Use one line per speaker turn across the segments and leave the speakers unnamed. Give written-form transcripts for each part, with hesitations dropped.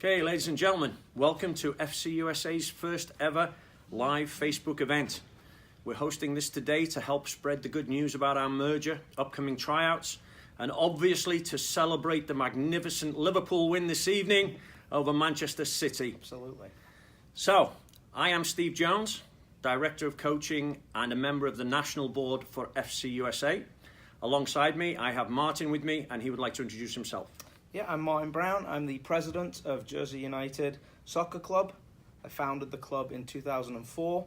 Okay, ladies and gentlemen, welcome to FCUSA's first ever live Facebook event. We're hosting this today to help spread the good news about our merger, upcoming tryouts, and obviously to celebrate the magnificent Liverpool win this evening over Manchester City.
Absolutely.
So, I am Steve Jones, Director of Coaching and a member of the National Board for FCUSA. Alongside me, I have Martin with me, and he would like to introduce himself.
Yeah, I'm Martin Brown. I'm the president of Jersey United Soccer Club. I founded the club in 2004,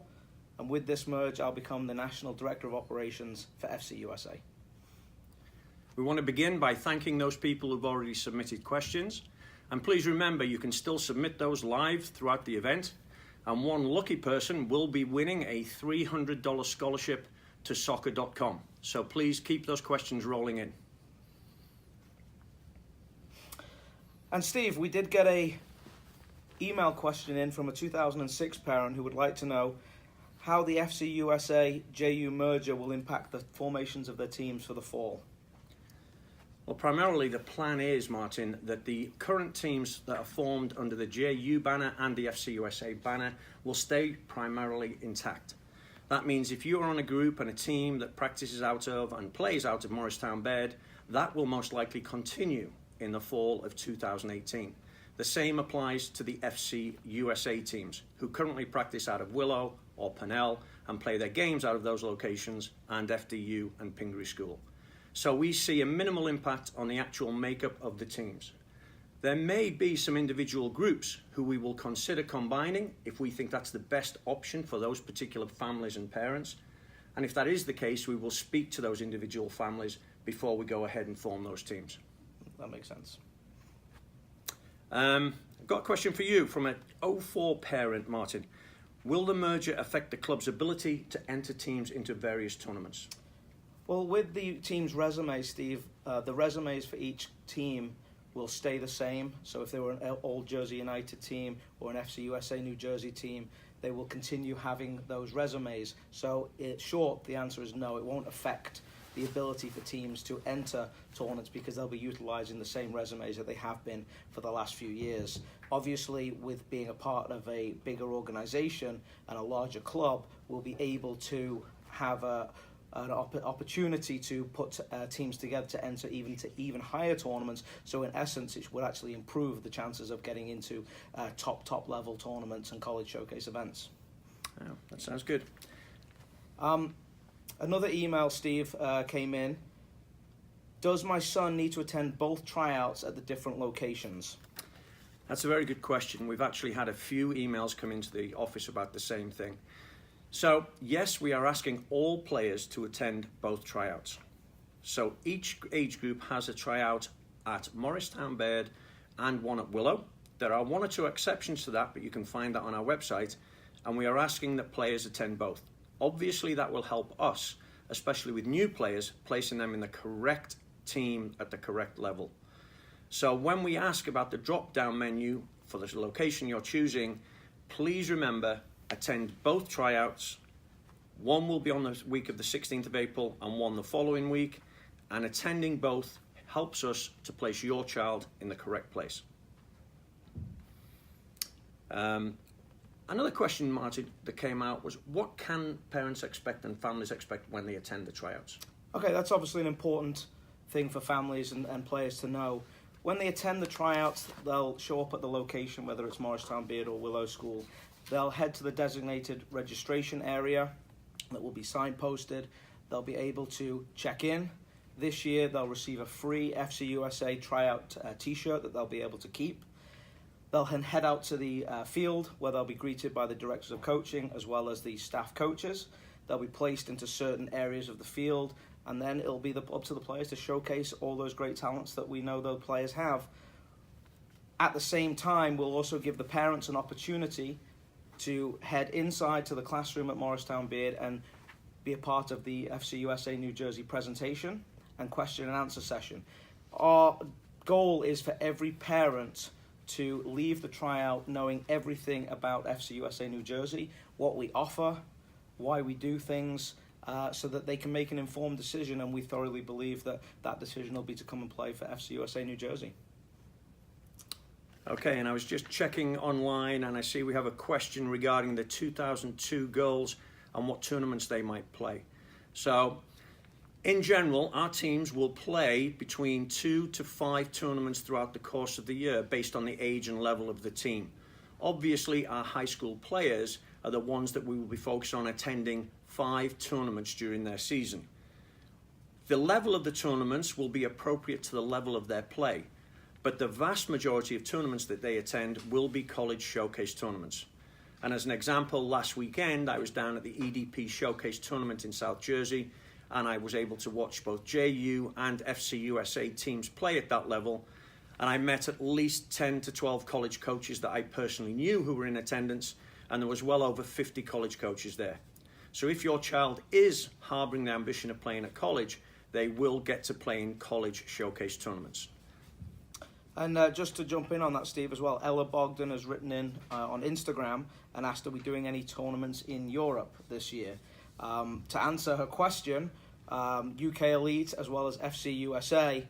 and with this merge, I'll become the National Director of Operations for FCUSA.
We want to begin by thanking those people who've already submitted questions. And please remember, you can still submit those live throughout the event. And one lucky person will be winning a $300 scholarship to soccer.com. So please keep those questions rolling in.
And Steve, we did get a email question in from a 2006 parent who would like to know how the FCUSA-JU merger will impact the formations of their teams for the fall.
Well, primarily the plan is, Martin, that the current teams that are formed under the JU banner and the FCUSA banner will stay primarily intact. That means if you're on a group and a team that practices out of and plays out of Morristown Baird, that will most likely continue in the fall of 2018. The same applies to the FCUSA teams who currently practice out of Willow or Pennell and play their games out of those locations, and FDU and Pingree School. So we see a minimal impact on the actual makeup of the teams. There may be some individual groups who we will consider combining if we think that's the best option for those particular families and parents. And if that is the case, we will speak to those individual families before we go ahead and form those teams.
That makes sense.
I've got a question for you from an 04 parent, Martin. Will the merger affect the club's ability to enter teams into various tournaments?
Well, with the team's resume, Steve, the resumes for each team will stay the same. So if they were an old Jersey United team or an FCUSA New Jersey team, they will continue having those resumes. So in short, the answer is no, it won't affect the ability for teams to enter tournaments because they'll be utilising the same resumes that they have been for the last few years. Obviously, with being a part of a bigger organisation and a larger club, we'll be able to have an opportunity to put teams together to enter even higher tournaments. So in essence, it would actually improve the chances of getting into top level tournaments and college showcase events.
Oh, that sounds good.
Another email, Steve, came in. Does my son need to attend both tryouts at the different locations?
That's a very good question. We've actually had a few emails come into the office about the same thing. So, yes, we are asking all players to attend both tryouts. So each age group has a tryout at Morristown Baird and one at Willow. There are one or two exceptions to that, but you can find that on our website. And we are asking that players attend both. Obviously, that will help us, especially with new players, placing them in the correct team at the correct level. So when we ask about the drop-down menu for the location you're choosing, please remember, attend both tryouts. One will be on the week of the 16th of April and one the following week. And attending both helps us to place your child in the correct place. Another question, Martin, that came out was, what can parents expect and families expect when they attend the tryouts?
Okay, that's obviously an important thing for families and players to know. When they attend the tryouts, they'll show up at the location, whether it's Morristown Baird or Willow School. They'll head to the designated registration area that will be signposted. They'll be able to check in. This year, they'll receive a free FCUSA tryout t-shirt that they'll be able to keep. They'll then head out to the field where they'll be greeted by the directors of coaching as well as the staff coaches. They'll be placed into certain areas of the field, and then it'll be up to the players to showcase all those great talents that we know those players have. At the same time, we'll also give the parents an opportunity to head inside to the classroom at Morristown Baird and be a part of the FCUSA New Jersey presentation and question and answer session. Our goal is for every parent to leave the tryout knowing everything about FCUSA New Jersey, what we offer, why we do things, so that they can make an informed decision, and we thoroughly believe that that decision will be to come and play for FCUSA New Jersey.
Okay, and I was just checking online, and I see we have a question regarding the 2002 girls and what tournaments they might play. So, in general, our teams will play between 2 to 5 tournaments throughout the course of the year based on the age and level of the team. Obviously, our high school players are the ones that we will be focused on attending 5 tournaments during their season. The level of the tournaments will be appropriate to the level of their play, but the vast majority of tournaments that they attend will be college showcase tournaments. And as an example, last weekend I was down at the EDP Showcase Tournament in South Jersey, and I was able to watch both JU and FCUSA teams play at that level, and I met at least 10 to 12 college coaches that I personally knew who were in attendance, and there was well over 50 college coaches there. So if your child is harboring the ambition of playing at college, they will get to play in college showcase tournaments.
And just to jump in on that, Steve, as well, Ella Bogdan has written in on Instagram and asked, are we doing any tournaments in Europe this year? To answer her question, UK Elite as well as FCUSA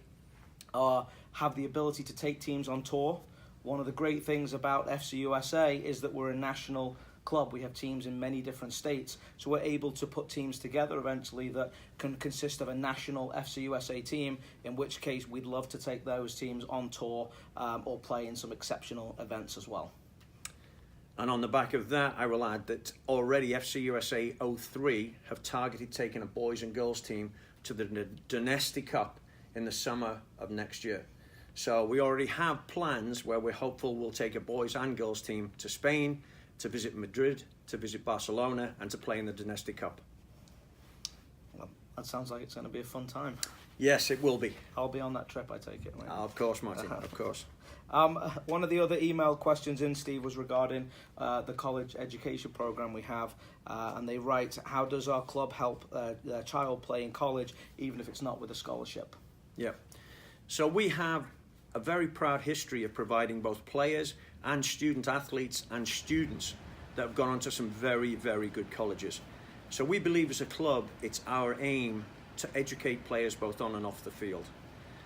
have the ability to take teams on tour. One of the great things about FCUSA is that we're a national club. We have teams in many different states, so we're able to put teams together eventually that can consist of a national FCUSA team, in which case we'd love to take those teams on tour or play in some exceptional events as well.
And on the back of that, I will add that already FCUSA 03 have targeted taking a boys and girls team to the Dynasty Cup in the summer of next year. So we already have plans where we're hopeful we'll take a boys and girls team to Spain, to visit Madrid, to visit Barcelona, and to play in the Dynasty Cup.
Well, that sounds like it's going to be a fun time.
Yes, it will be.
I'll be on that trip, I take it. Right?
Of course, Martin, of course.
One of the other email questions in, Steve, was regarding the college education program we have. And they write, how does our club help their child play in college, even if it's not with a scholarship?
Yeah. So we have a very proud history of providing both players and student athletes and students that have gone on to some very, very good colleges. So we believe as a club, it's our aim to educate players both on and off the field.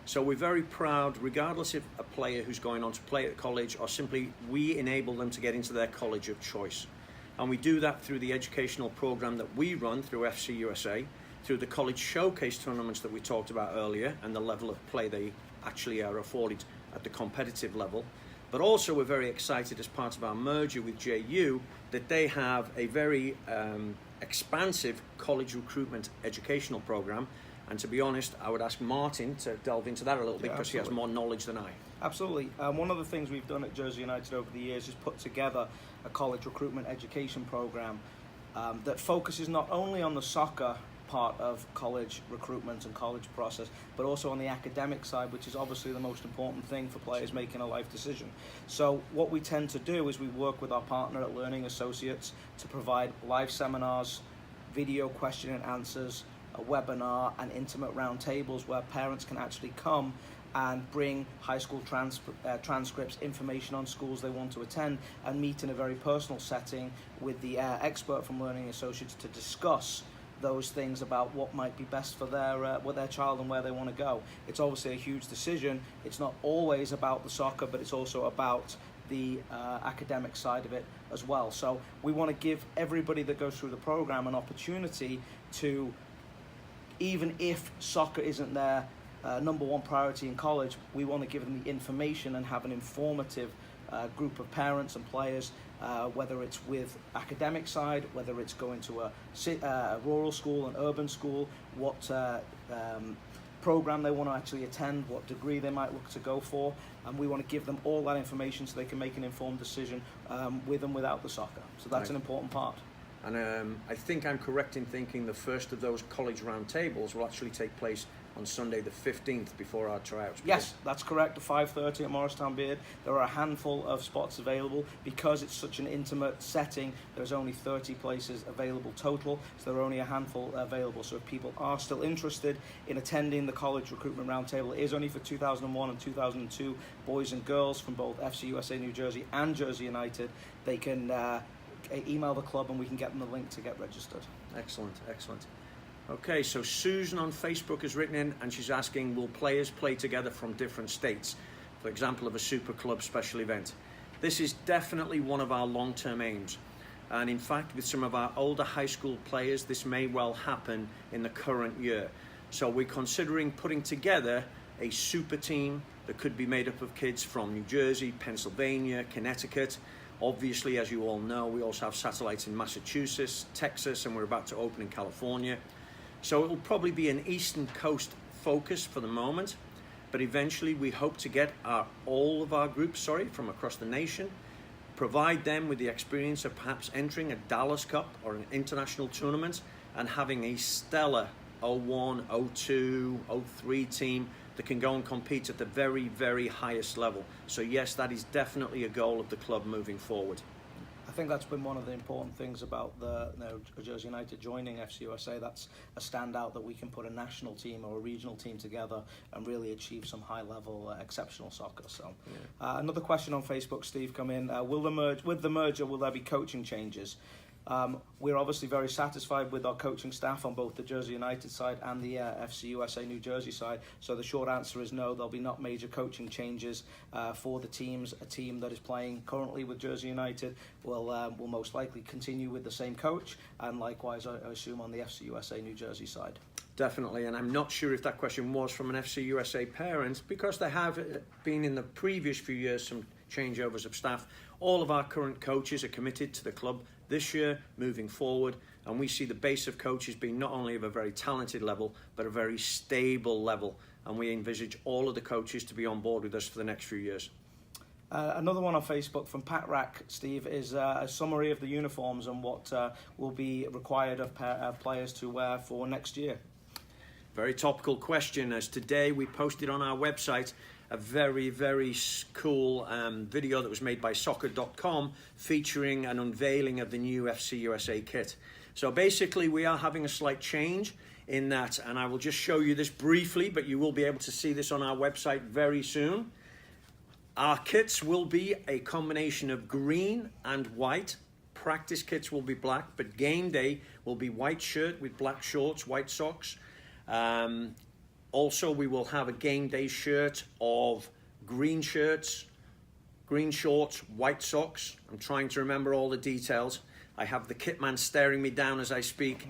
So we're very proud, regardless of a player who's going on to play at college or simply we enable them to get into their college of choice. And we do that through the educational program that we run through FCUSA, through the college showcase tournaments that we talked about earlier and the level of play they actually are afforded at the competitive level. But also we're very excited as part of our merger with JU that they have a very expansive college recruitment educational program. And to be honest, I would ask Martin to delve into that a little bit because he has more knowledge than I.
Absolutely. One of the things we've done at Jersey United over the years is put together a college recruitment education program that focuses not only on the soccer part of college recruitment and college process, but also on the academic side, which is obviously the most important thing for players making a life decision. So what we tend to do is we work with our partner at Learning Associates to provide live seminars, video question and answers, a webinar, and intimate roundtables where parents can actually come and bring high school transcripts, information on schools they want to attend, and meet in a very personal setting with the expert from Learning Associates to discuss those things about what might be best for their child and where they want to go. It's obviously a huge decision. It's not always about the soccer, but it's also about the academic side of it as well. So we want to give everybody that goes through the program an opportunity to, even if soccer isn't their number one priority in college, we want to give them the information and have an informative group of parents and players, whether it's with academic side, whether it's going to a rural school, an urban school, what program they want to actually attend, what degree they might look to go for, and we want to give them all that information so they can make an informed decision with and without the soccer. So that's right. An important part.
And I think I'm correct in thinking the first of those college roundtables will actually take place on Sunday the 15th before our tryouts.
Yes, that's correct, at 5:30 at Morristown Beard. There are a handful of spots available. Because it's such an intimate setting, there's only 30 places available total, so there are only a handful available. So if people are still interested in attending the college recruitment roundtable, it is only for 2001 and 2002 boys and girls from both FCUSA New Jersey and Jersey United. They can email the club and we can get them the link to get registered.
Excellent, excellent. Okay, so Susan on Facebook has written in and she's asking, will players play together from different states? for example, of a super club special event. This is definitely one of our long-term aims. And in fact, with some of our older high school players, this may well happen in the current year. So we're considering putting together a super team that could be made up of kids from New Jersey, Pennsylvania, Connecticut. Obviously, as you all know, we also have satellites in Massachusetts, Texas, and we're about to open in California. So it will probably be an Eastern Coast focus for the moment, but eventually we hope to get all of our groups, from across the nation, provide them with the experience of perhaps entering a Dallas Cup or an international tournament and having a stellar 01, 02, 03 team that can go and compete at the very, very highest level. So yes, that is definitely a goal of the club moving forward.
I think that's been one of the important things about the Jersey United joining FCUSA. That's a standout, that we can put a national team or a regional team together and really achieve some high-level, exceptional soccer. So, another question on Facebook, Steve, come in. With the merger, will there be coaching changes? We're obviously very satisfied with our coaching staff on both the Jersey United side and the FCUSA New Jersey side. So the short answer is no, there'll be not major coaching changes for the teams. A team that is playing currently with Jersey United will most likely continue with the same coach, and likewise, I assume, on the FCUSA New Jersey side.
Definitely, and I'm not sure if that question was from an FCUSA parent, because there have been in the previous few years some changeovers of staff. All of our current coaches are committed to the club this year, moving forward, and we see the base of coaches being not only of a very talented level, but a very stable level, and we envisage all of the coaches to be on board with us for the next few years.
Another one on Facebook from Pat Rack, Steve, is a summary of the uniforms and what will be required of players to wear for next year.
Very topical question, as today we posted on our website a very, very cool video that was made by soccer.com featuring an unveiling of the new FCUSA kit. So basically we are having a slight change in that, and I will just show you this briefly, but you will be able to see this on our website very soon. Our kits will be a combination of green and white. Practice kits will be black, but game day will be white shirt with black shorts, white socks. Also, we will have a game day shirt of green shirts, green shorts, white socks. I'm trying to remember all the details. I have the kit man staring me down as I speak.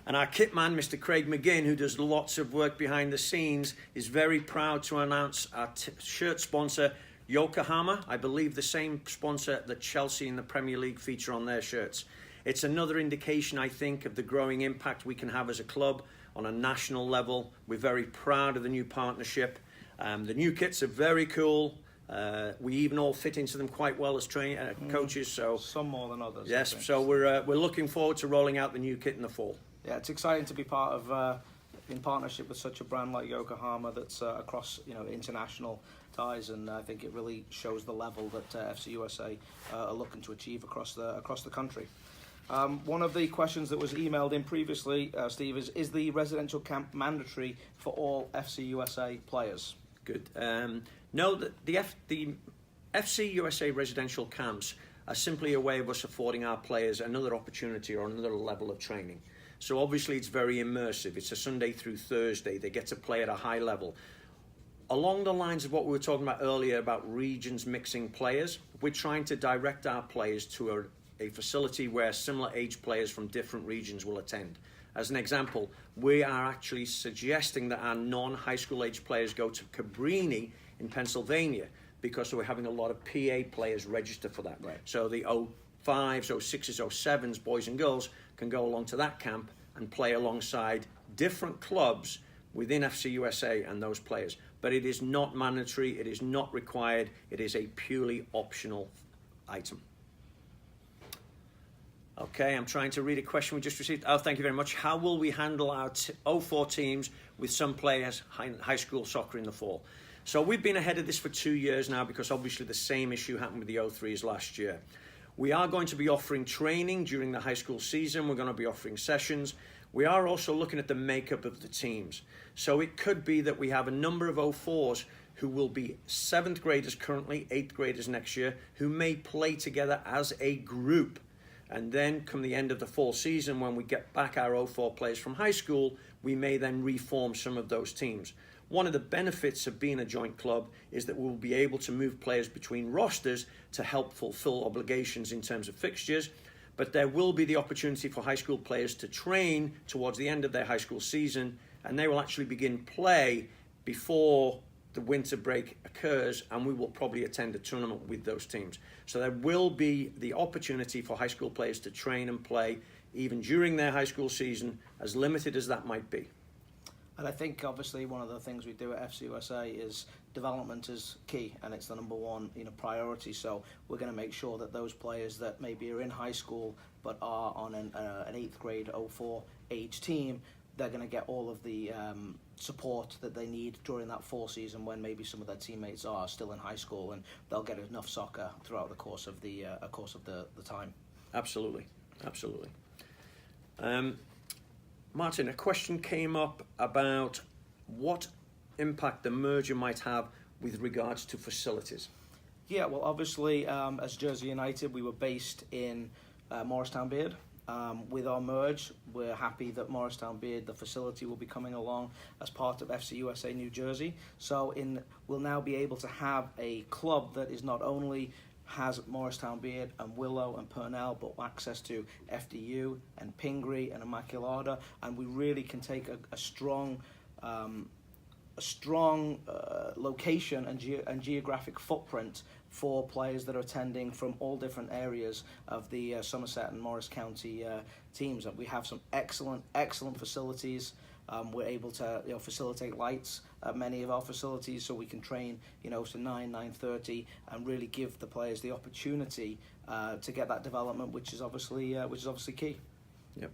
And our kit man, Mr. Craig McGinn, who does lots of work behind the scenes, is very proud to announce our shirt sponsor, Yokohama. I believe the same sponsor that Chelsea in the Premier League feature on their shirts. It's another indication, I think, of the growing impact we can have as a club on a national level. We're very proud of the new partnership. The new kits are very cool. We even all fit into them quite well as coaches. So
some more than others.
Yes, so we're looking forward to rolling out the new kit in the fall.
Yeah, it's exciting to be part of, in partnership with such a brand like Yokohama that's across international ties, and I think it really shows the level that FCUSA are looking to achieve across the country. One of the questions that was emailed in previously, Steve, is the residential camp mandatory for all FCUSA players?
Good. No, the FCUSA residential camps are simply a way of us affording our players another opportunity or another level of training. So obviously it's very immersive. It's a Sunday through Thursday. They get to play at a high level. Along the lines of what we were talking about earlier about regions mixing players, we're trying to direct our players to a facility where similar age players from different regions will attend. As an example, we are actually suggesting that our non-high school age players go to Cabrini in Pennsylvania, because we're having a lot of PA players register for that.
Right.
So the 05s, 06s, 07s, boys and girls can go along to that camp and play alongside different clubs within FCUSA and those players. But it is not mandatory, it is not required, it is a purely optional item. Okay, I'm trying to read a question we just received. Oh, thank you very much. How will we handle our 04 teams with some players high school soccer in the fall? So we've been ahead of this for 2 years now, because obviously the same issue happened with the 03s last year. We are going to be offering training during the high school season. We're going to be offering sessions. We are also looking at the makeup of the teams. So it could be that we have a number of 04s who will be 7th graders currently, 8th graders next year, who may play together as a group. And then come the end of the fall season, when we get back our 04 players from high school, we may then reform some of those teams. One of the benefits of being a joint club is that we'll be able to move players between rosters to help fulfill obligations in terms of fixtures, but there will be the opportunity for high school players to train towards the end of their high school season, and they will actually begin play before the winter break occurs, and we will probably attend a tournament with those teams. So there will be the opportunity for high school players to train and play even during their high school season, as limited as that might be.
And I think obviously one of the things we do at FCUSA is development is key, and it's the number one priority. So we're going to make sure that those players that maybe are in high school but are on an 8th grade 04 age team, they're going to get all of the support that they need during that fall season when maybe some of their teammates are still in high school, and they'll get enough soccer throughout the course of the time.
Absolutely. Martin, a question came up about what impact the merger might have with regards to facilities.
Yeah, well, obviously, as Jersey United, we were based in Morristown Beard. With our merge, we're happy that Morristown Beard, the facility, will be coming along as part of FCUSA New Jersey. So we'll now be able to have a club that is not only has Morristown Beard and Willow and Purnell, but access to FDU and Pingree and Immaculata, and we really can take a strong location and geographic footprint for players that are attending from all different areas of the Somerset and Morris County teams. We have some excellent facilities. We're able to facilitate lights at many of our facilities, so we can train to 9:30 and really give the players the opportunity to get that development, which is obviously key.
Yep.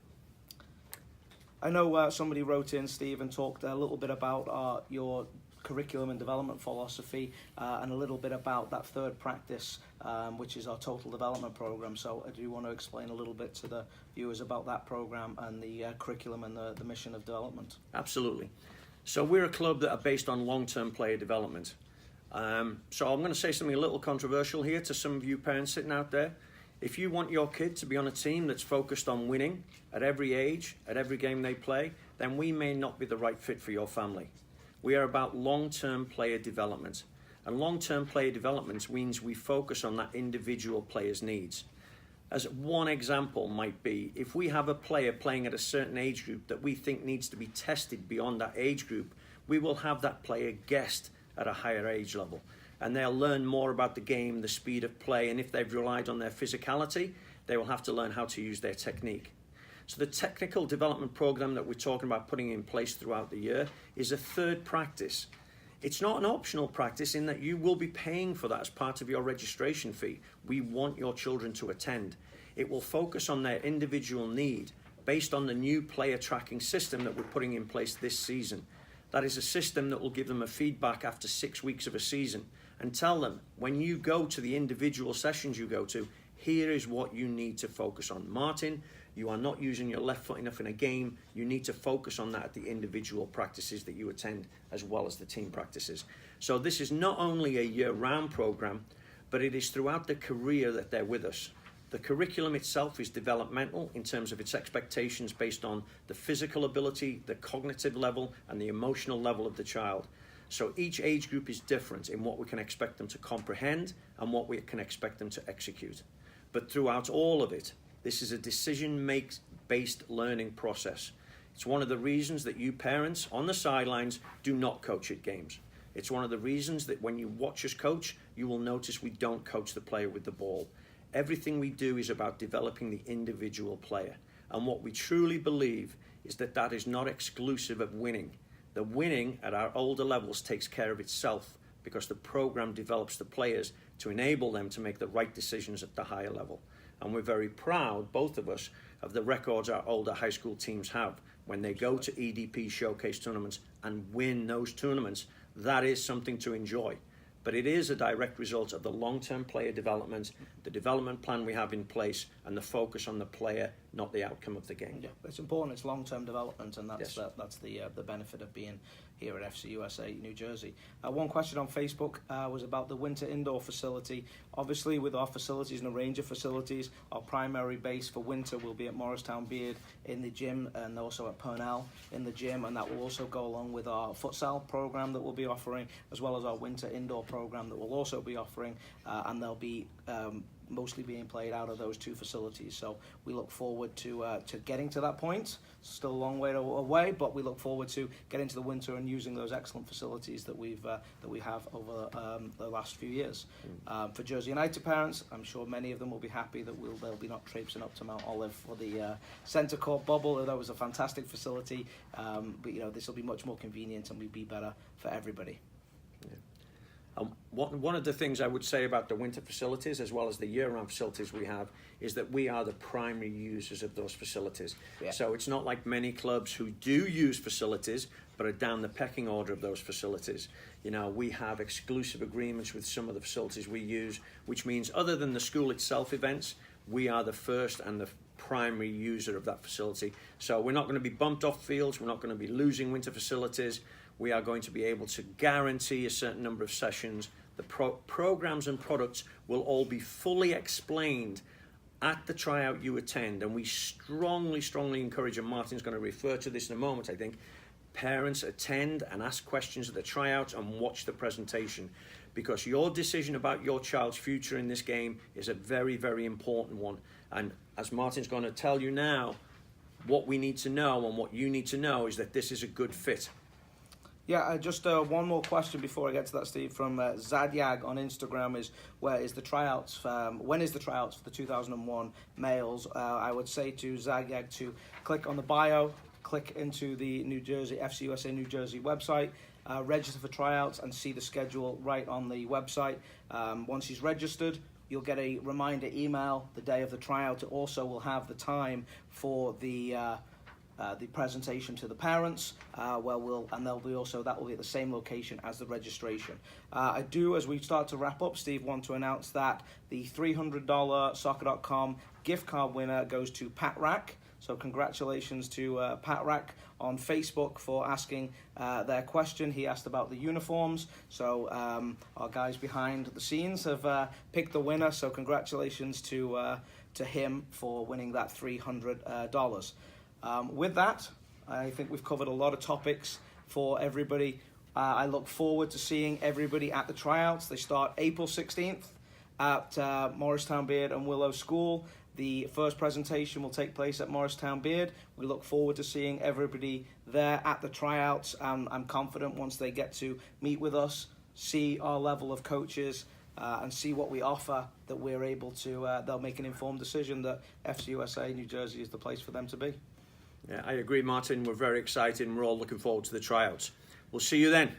I know somebody wrote in, Steve, and talked a little bit about your curriculum and development philosophy, and a little bit about that third practice, which is our total development program. So do you want to explain a little bit to the viewers about that program and the curriculum and the mission of development?
Absolutely. So we're a club that are based on long-term player development. So I'm going to say something a little controversial here to some of you parents sitting out there. If you want your kid to be on a team that's focused on winning at every age, at every game they play, then we may not be the right fit for your family. We are about long-term player development. And long-term player development means we focus on that individual player's needs. As one example might be, if we have a player playing at a certain age group that we think needs to be tested beyond that age group, we will have that player guessed at a higher age level. And they'll learn more about the game, the speed of play, and if they've relied on their physicality, they will have to learn how to use their technique. So the technical development program that we're talking about putting in place throughout the year is a third practice. It's not an optional practice in that you will be paying for that as part of your registration fee. We want your children to attend. It will focus on their individual need based on the new player tracking system that we're putting in place this season. That is a system that will give them a feedback after 6 weeks of a season and tell them, when you go to the individual sessions you go to, here is what you need to focus on. Martin, you are not using your left foot enough in a game. You need to focus on that at the individual practices that you attend as well as the team practices. So this is not only a year-round program, but it is throughout the career that they're with us. The curriculum itself is developmental in terms of its expectations based on the physical ability, the cognitive level, and the emotional level of the child. So each age group is different in what we can expect them to comprehend and what we can expect them to execute. But throughout all of it, this is a decision-based learning process. It's one of the reasons that you parents on the sidelines do not coach at games. It's one of the reasons that when you watch us coach, you will notice we don't coach the player with the ball. Everything we do is about developing the individual player. And what we truly believe is that that is not exclusive of winning. The winning at our older levels takes care of itself because the program develops the players to enable them to make the right decisions at the higher level. And we're very proud, both of us, of the records our older high school teams have. When they go to EDP showcase tournaments and win those tournaments, that is something to enjoy. But it is a direct result of the long-term player development, the development plan we have in place, and the focus on the player, not the outcome of the game.
Yeah, it's important. It's long-term development, and that's
Yes.
that's the benefit of being, here at FCUSA New Jersey. One question on Facebook was about the winter indoor facility. Obviously, with our facilities and a range of facilities, our primary base for winter will be at Morristown Beard in the gym, and also at Purnell in the gym, and that will also go along with our futsal program that we'll be offering, as well as our winter indoor program that we'll also be offering, and they'll be mostly being played out of those two facilities. So we look forward to getting to that point. Still a long way away, but we look forward to getting to the winter and using those excellent facilities that we have over the last few years. For Jersey United parents, I'm sure many of them will be happy that they'll be not traipsing up to Mount Olive for the centre court bubble. That was a fantastic facility, but this will be much more convenient and will be better for everybody.
One of the things I would say about the winter facilities, as well as the year-round facilities we have, is that we are the primary users of those facilities. Yeah. So it's not like many clubs who do use facilities, but are down the pecking order of those facilities. We have exclusive agreements with some of the facilities we use, which means other than the school itself events, we are the first and the primary user of that facility. So we're not going to be bumped off fields, we're not going to be losing winter facilities. We are going to be able to guarantee a certain number of sessions. The programs and products will all be fully explained at the tryout you attend, and we strongly encourage, and Martin's going to refer to this in a moment, I think, parents attend and ask questions at the tryouts and watch the presentation, because your decision about your child's future in this game is a very, very important one. And as Martin's going to tell you now, what we need to know and what you need to know is that this is a good fit.
Yeah, just one more question before I get to that, Steve, from Zadyag on Instagram is, when is the tryouts for the 2001 males? I would say to Zadyag to click on the bio, click into the New Jersey, FCUSA New Jersey website, register for tryouts and see the schedule right on the website. Once he's registered, you'll get a reminder email the day of the tryout. It also will have the time for the presentation to the parents, that will be at the same location as the registration. I do, as we start to wrap up, Steve, want to announce that the $300 Soccer.com gift card winner goes to Pat Rack. So congratulations to Pat Rack on Facebook for asking their question. He asked about the uniforms. So our guys behind the scenes have picked the winner. So congratulations to him for winning that $300. With that, I think we've covered a lot of topics for everybody. I look forward to seeing everybody at the tryouts. They start April 16th at Morristown Beard and Willow School. The first presentation will take place at Morristown Beard. We look forward to seeing everybody there at the tryouts. I'm confident once they get to meet with us, see our level of coaches, and see what we offer, that we're able to, they'll make an informed decision that FCUSA New Jersey is the place for them to be.
Yeah, I agree, Martin. We're very excited and we're all looking forward to the tryouts. We'll see you then.